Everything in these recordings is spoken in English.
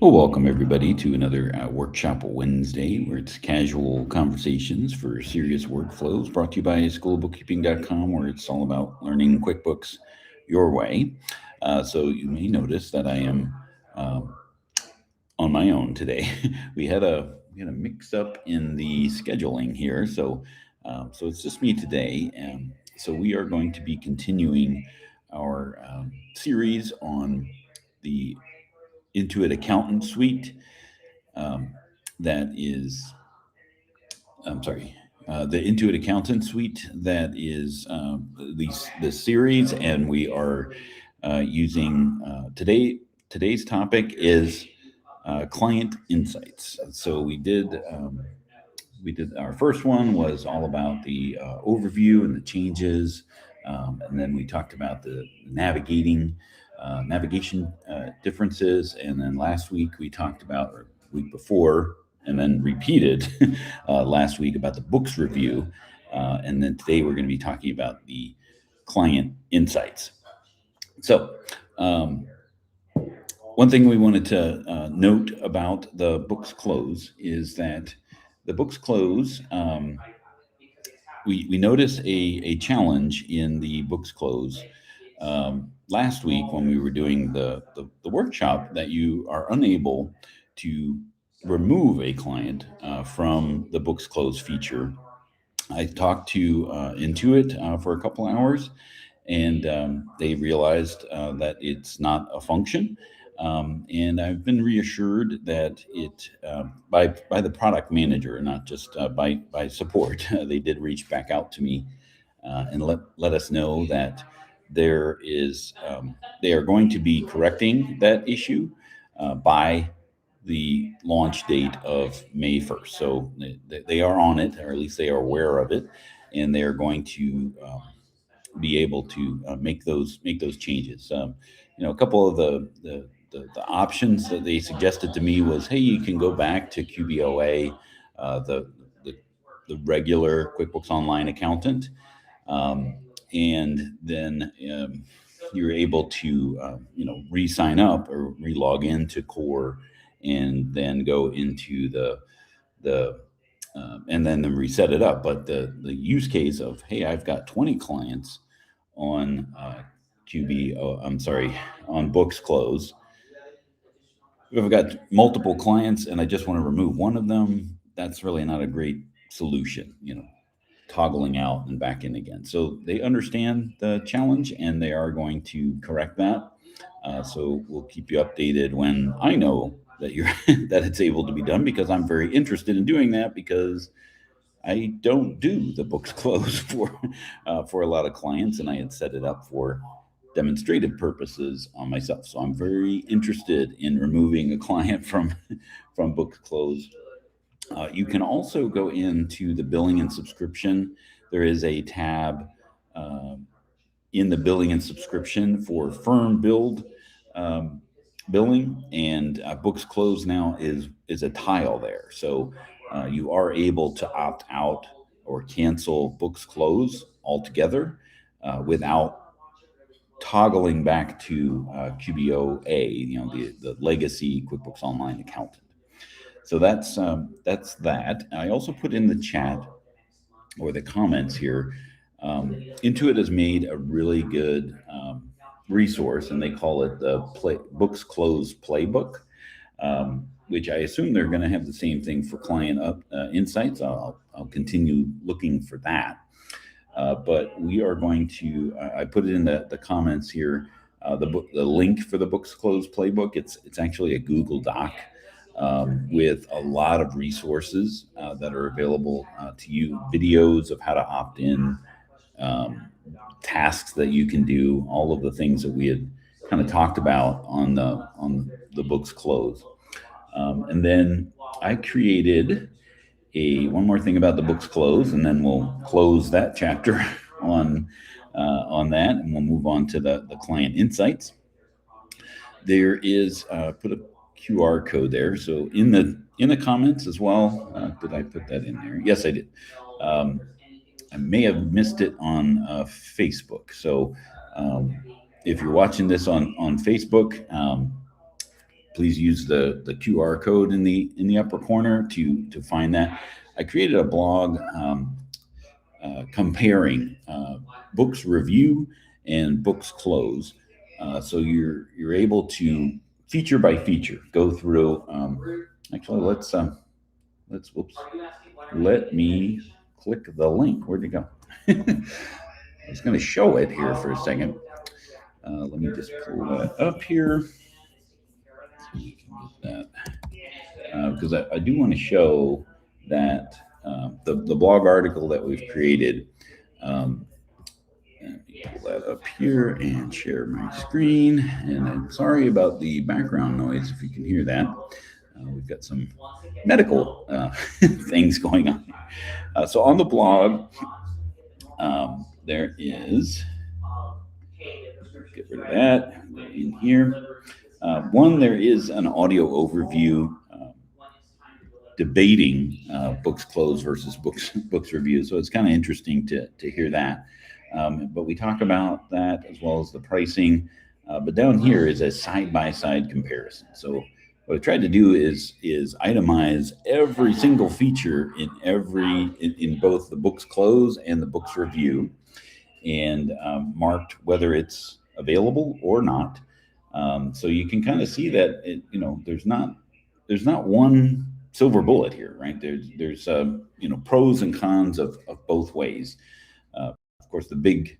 Well, welcome everybody to another Workshop Wednesday, where it's casual conversations for serious workflows, brought to you by schoolbookkeeping.com, where it's all about learning QuickBooks your way. So you may notice that I am um, on my own today. We had a mix up in the scheduling here, so it's just me today, and so we are going to be continuing our series on the Intuit Accountant Suite. Um, that is, I'm sorry, the Intuit Accountant Suite. That is the series, and we are using today. Today's topic is client insights. So we did our first one was all about the overview and the changes, and then we talked about the navigation differences, and then last week we talked about, or week before, and then repeated last week about the books review, and then today we're going to be talking about the client insights. So. One thing we wanted to note about the books close is that the books close, we notice a challenge in the books close last week when we were doing the workshop, that you are unable to remove a client from the books close feature. I talked to Intuit for a couple hours, and they realized that it's not a function. And I've been reassured that it by the product manager, not just by support. They did reach back out to me and let us know that there is they are going to be correcting that issue by the launch date of May 1st. So they are on it, or at least they are aware of it, and they are going to be able to make those changes. A couple of the options that they suggested to me was, hey, you can go back to QBOA, the the regular QuickBooks Online accountant, um, and then you're able to re-sign up or re-log into Core, and then go into the and then reset it up. But the use case of, hey, I've got 20 clients on I'm sorry, on books close. If I've got multiple clients and I just want to remove one of them, that's really not a great solution. Toggling out and back in again. So they understand the challenge, and they are going to correct that. So we'll keep you updated when I know that you're that it's able to be done, because I'm very interested in doing that, because I don't do the books close for a lot of clients, and I had set it up for demonstrative purposes on myself. So I'm very interested in removing a client from books close. You can also go into the billing and subscription. There is a tab uh, in the billing and subscription for firm billed um, billing, and books closed now is a tile there. So you are able to opt out or cancel books close altogether without toggling back to QBOA, the legacy QuickBooks Online accountant. So that's that. I also put in the chat, or the comments here. Intuit has made a really good resource, and they call it the Books Close Playbook, which I assume they're going to have the same thing for client insights. I'll continue looking for that. But we are going to. I put it in the comments here. The link for the Books Close Playbook. It's actually a Google Doc with a lot of resources that are available to you. Videos of how to opt in, um, tasks that you can do, all of the things that we had kind of talked about on the Books Close. And then I created a one more thing about the books close, and then we'll close that chapter on on that, and we'll move on to the client insights. There is put a QR code there, so in the comments as well. Did I put that in there? Yes, I did. Um, I may have missed it on Facebook. So if you're watching this on Facebook, please use the QR code in the upper corner to find that. I created a blog comparing books review and books close, so you're able to feature by feature go through. Actually, let's whoops. Let me click the link. Where'd it go? I was going to show it here for a second. Let me just pull that up here. So we can get that. Because I do want to show that the blog article that we've created. Let me pull that up here and share my screen. And I'm sorry about the background noise if you can hear that. We've got some medical things going on. So on the blog, there is, get rid of that, in here. One, there is an audio overview debating books closed versus books review. So it's kind of interesting to hear that. But we talk about that as well as the pricing. But down here is a side-by-side comparison. So what I tried to do is itemize every single feature in both the books close and the books review, and marked whether it's available or not. So you can kind of see that there's not one silver bullet here, right? There's pros and cons of both ways. Of course, the big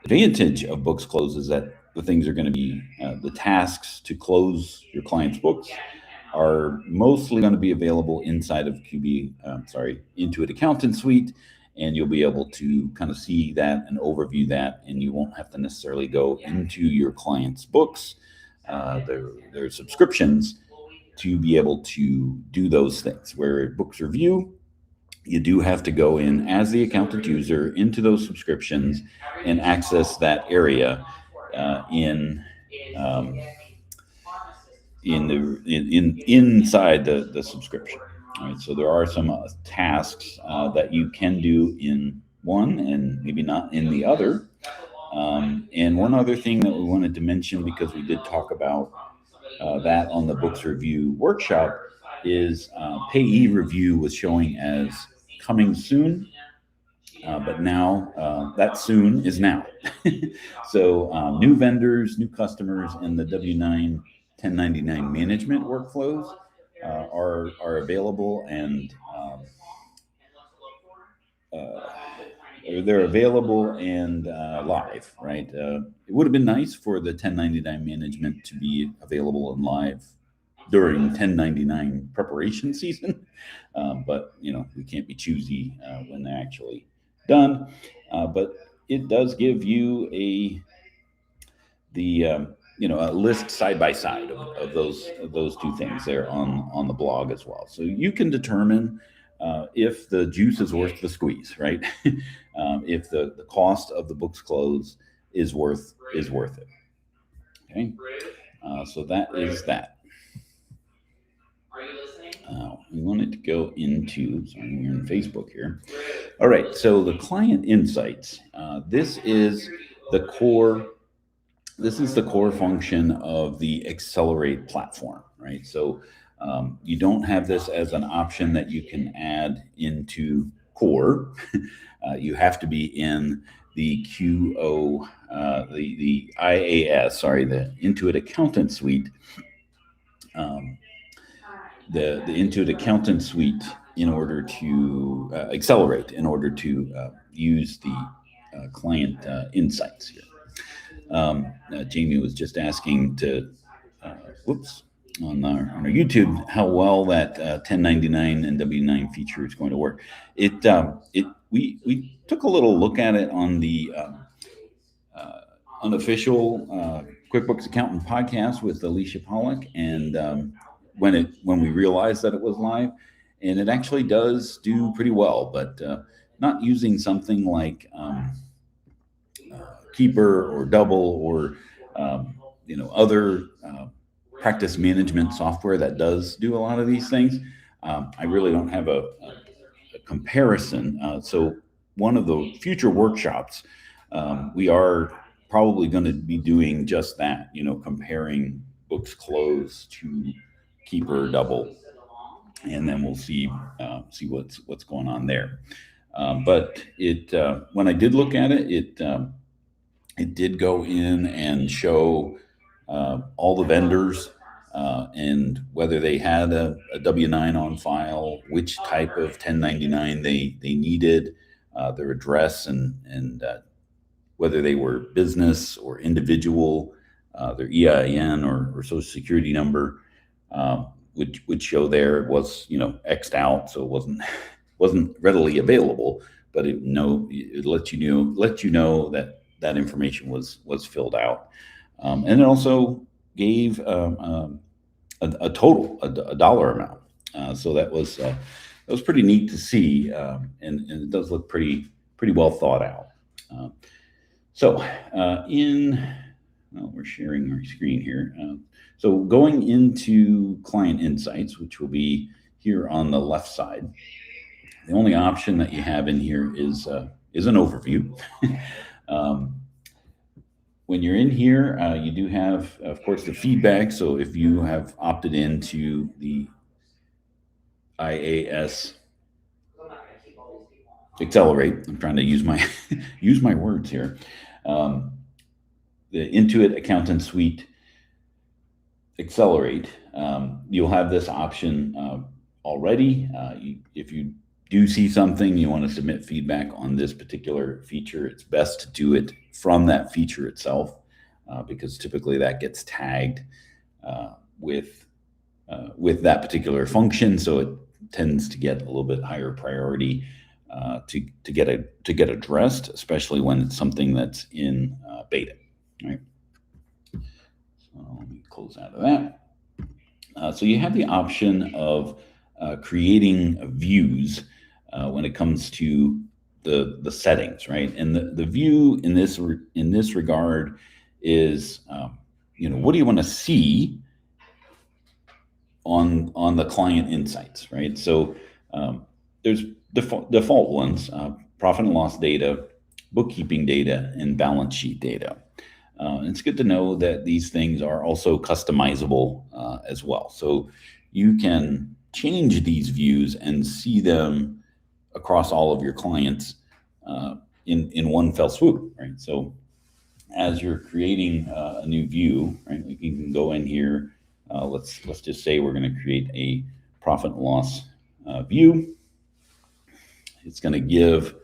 advantage of books close is that the things are going to be the tasks to close your client's books are mostly going to be available inside of Intuit Accountant Suite, and you'll be able to kind of see that and overview that, and you won't have to necessarily go into your client's books, their subscriptions, to be able to do those things. Where books review, you do have to go in as the accountant user into those subscriptions and access that area inside the subscription. All right, so there are some tasks that you can do in one and maybe not in the other. And one other thing that we wanted to mention, because we did talk about that on the books review workshop, is payee review was showing as coming soon, but now that soon is now. So new vendors, new customers in the W-9 1099 management workflows are available, and they're available and live, right? It would have been nice for the 1099 management to be available and live during 1099 preparation season, but we can't be choosy when they're actually done. But it does give you a list side by side of those two things there on the blog as well. So you can determine if the juice is worth the squeeze, right? If the cost of the books close is worth it. Okay, so that is that. We wanted to go into, sorry, we're in Facebook here. All right, so the client insights. This is the core function of the Accelerate platform, right? So you don't have this as an option that you can add into core. You have to be in the the IAS, the Intuit Accountant Suite. The Intuit Accountant Suite in order to accelerate, in order to use the client insights here. Jamie was just asking to, on our YouTube, how well that 1099 and W-9 feature is going to work. We took a little look at it on the unofficial QuickBooks Accountant podcast with Alicia Pollock, and when we realized that it was live, and it actually does do pretty well, but not using something like Keeper or Double or other practice management software that does do a lot of these things. I really don't have a comparison. So one of the future workshops, we are probably going to be doing just that, comparing books close to keeper double, and then we'll see what's going on there. But when I did look at it, it did go in and show all the vendors and whether they had a W-9 on file, which type of 1099 they needed, their address, and whether they were business or individual, their EIN or Social Security number would show there. It was X'd out, so it wasn't readily available, but it let you know that information was filled out, and it also gave a total, a dollar amount. So that was pretty neat to see, and it does look pretty well thought out. We're sharing our screen here. So going into Client Insights, which will be here on the left side, the only option that you have in here is an overview. When you're in here, you do have, of course, the feedback. So if you have opted into the IAS Accelerate, I'm trying to use my use my words here. The Intuit Accountant Suite Accelerate, you'll have this option already. If you do see something, you want to submit feedback on this particular feature, it's best to do it from that feature itself, because typically that gets tagged with that particular function, so it tends to get a little bit higher priority to get addressed, especially when it's something that's in beta. Right. So let me close out of that. So you have the option of creating views when it comes to the settings, right? And the view in this regard is, what do you want to see on the client insights, right? So there's default ones: profit and loss data, bookkeeping data, and balance sheet data. It's good to know that these things are also customizable as well. So you can change these views and see them across all of your clients in one fell swoop, right? So as you're creating a new view, right, you can go in here. Let's just say we're going to create a profit and loss view. It's going to give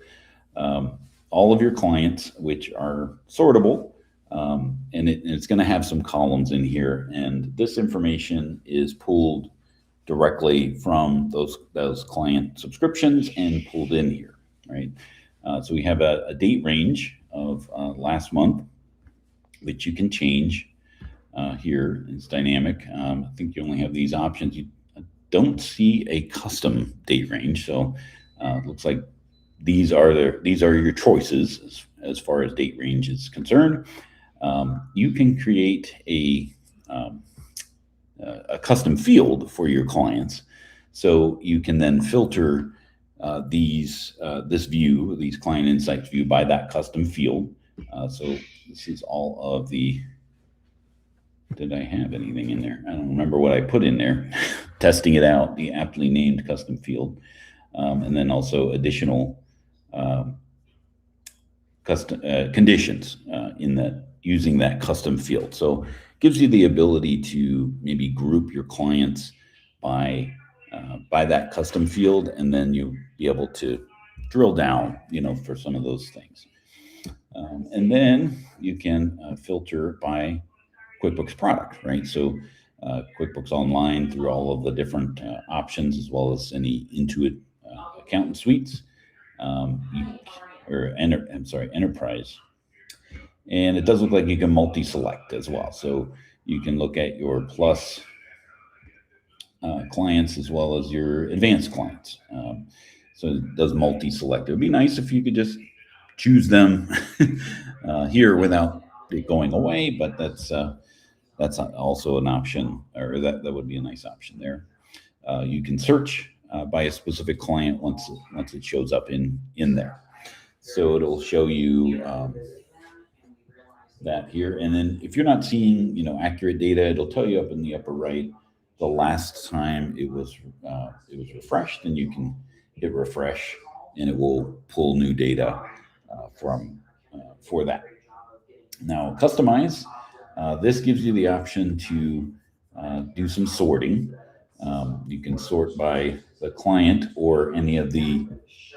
all of your clients, which are sortable, and it's going to have some columns in here, and this information is pulled directly from those client subscriptions and pulled in here, right? So we have a date range of last month, which you can change here. It's dynamic. I think you only have these options. You don't see a custom date range, so it looks like these are your choices as far as date range is concerned. You can create a custom field for your clients, so you can then filter this client insights view by that custom field. So this is all of the. Did I have anything in there? I don't remember what I put in there. Testing it out, the aptly named custom field, and then also additional custom conditions in that, using that custom field. So it gives you the ability to maybe group your clients by that custom field, and then you'll be able to drill down, for some of those things. And then you can filter by QuickBooks product, right? So QuickBooks Online through all of the different options, as well as any Intuit Accountant Suites, Enterprise. And it does look like you can multi-select as well. So you can look at your plus clients as well as your advanced clients. So it does multi-select. It would be nice if you could just choose them here without it going away, but that's also an option, or that would be a nice option there. You can search by a specific client once it shows up in there. So it'll show you that here. And then if you're not seeing, accurate data, it'll tell you up in the upper right the last time it was refreshed, and you can hit refresh, and it will pull new data from for that. Now, customize. This gives you the option to do some sorting. You can sort by the client or any of the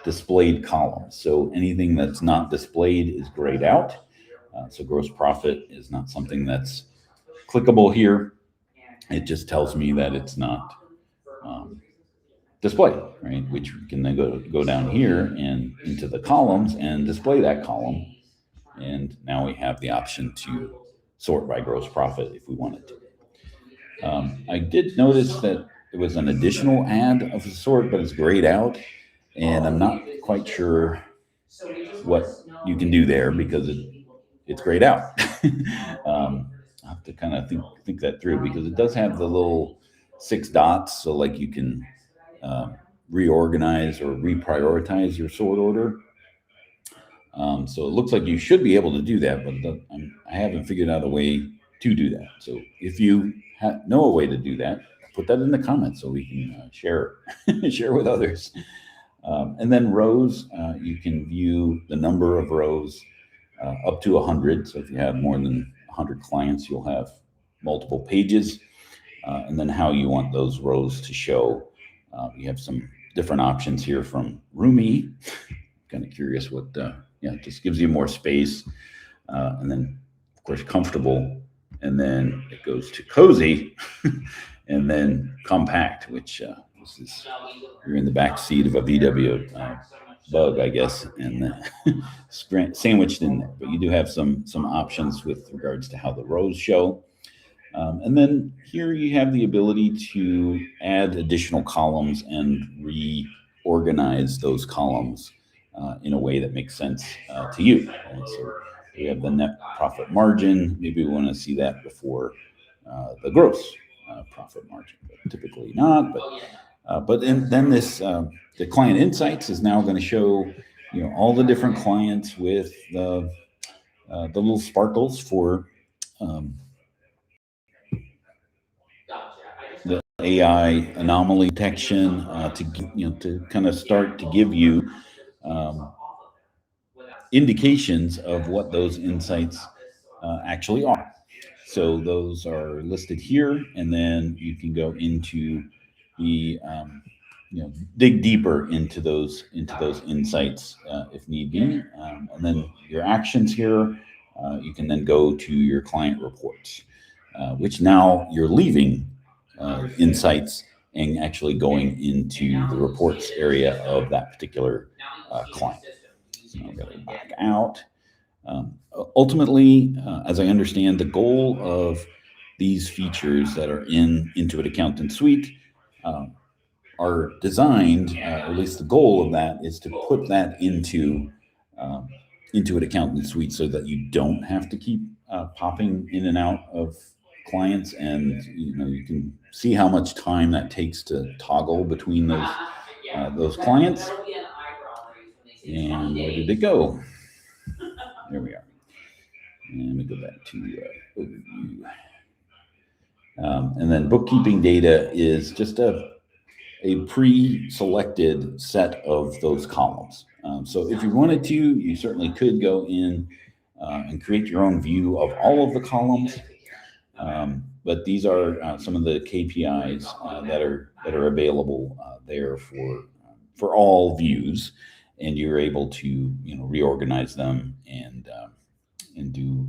displayed columns. So anything that's not displayed is grayed out. So gross profit is not something that's clickable here. It just tells me that it's not um, displayed, right? Which we can then go down here and into the columns and display that column. And now we have the option to sort by gross profit if we wanted to. I did notice that there was an additional ad of a sort, but it's grayed out, and I'm not quite sure what you can do there because it's grayed out. I have to kind of think that through, because it does have the little six dots, so like you can um, reorganize or reprioritize your sort order. So it looks like you should be able to do that, but I haven't figured out a way to do that. So if you know a way to do that, put that in the comments so we can share share with others. And then rows, you can view the number of rows up to 100. So if you have more than 100 clients, you'll have multiple pages. And then how you want those rows to show. You have some different options here from roomy. Kind of curious what, it just gives you more space. And then, of course, comfortable. And then it goes to cozy. And then compact, which this is, you're in the back seat of a VW Bug, I guess, and sandwiched in there. But you do have some options with regards to how the rows show. And then here you have the ability to add additional columns and reorganize those columns in a way that makes sense to you. And so we have the net profit margin. Maybe we want to see that before the gross profit margin, but typically not. But then this the client insights is now going to show all the different clients with the little sparkles for the AI anomaly detection to kind of start to give you um, indications of what those insights actually are. So those are listed here, and then you can go into the dig deeper into those insights if need be, and then your actions here. You can then go to your client reports, which now you're leaving insights and actually going into the reports area of that particular client. So I'm going to back out. Ultimately, as I understand, the goal of these features that are in Intuit Accountant Suite are designed, at least the goal of that is to put that into Intuit Accountant Suite so that you don't have to keep popping in and out of clients, and you can see how much time that takes to toggle between those clients. And where did it go? There we are. And let me go back to overview. And then bookkeeping data is just a pre-selected set of those columns. So if you wanted to, you certainly could go in and create your own view of all of the columns. But these are some of the KPIs that are available there for all views, and you're able to reorganize them and do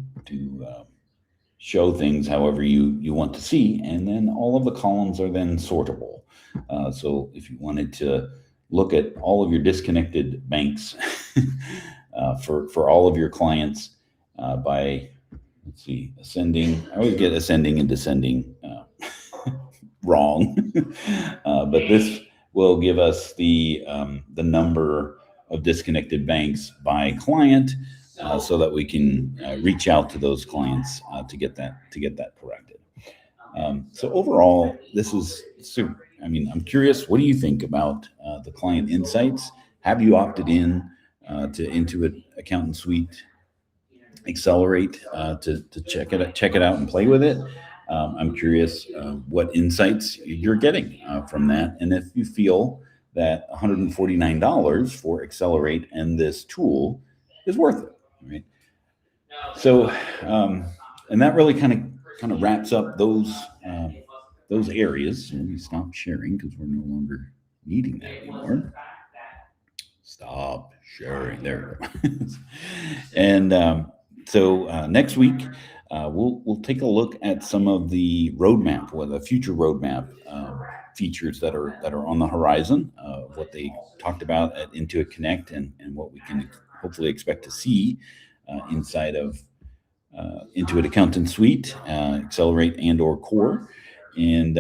show things however you want to see, and then all of the columns are then sortable. So if you wanted to look at all of your disconnected banks for all of your clients by, let's see, ascending. I always get ascending and descending wrong, but this will give us the number of disconnected banks by client, so that we can reach out to those clients to get that corrected. So overall, this is super. I mean, I'm curious, what do you think about the client insights? Have you opted in to Intuit Accountant Suite? Accelerate to check it out and play with it. I'm curious what insights you're getting from that, and if you feel that $149 for Accelerate and this tool is worth it. Right. So, and that really kind of wraps up those areas. Let me stop sharing because we're no longer needing that anymore. Stop sharing. There we go. And so next week we'll take a look at some of the roadmap, or the future roadmap features that are on the horizon, what they talked about at Intuit Connect, and what we can hopefully expect to see inside of Intuit Accountant Suite, Accelerate and/or Core, and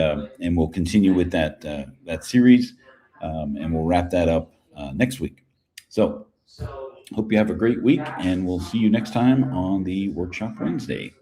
we'll continue with that series, and we'll wrap that up next week. So, hope you have a great week, and we'll see you next time on the Workshop Wednesday.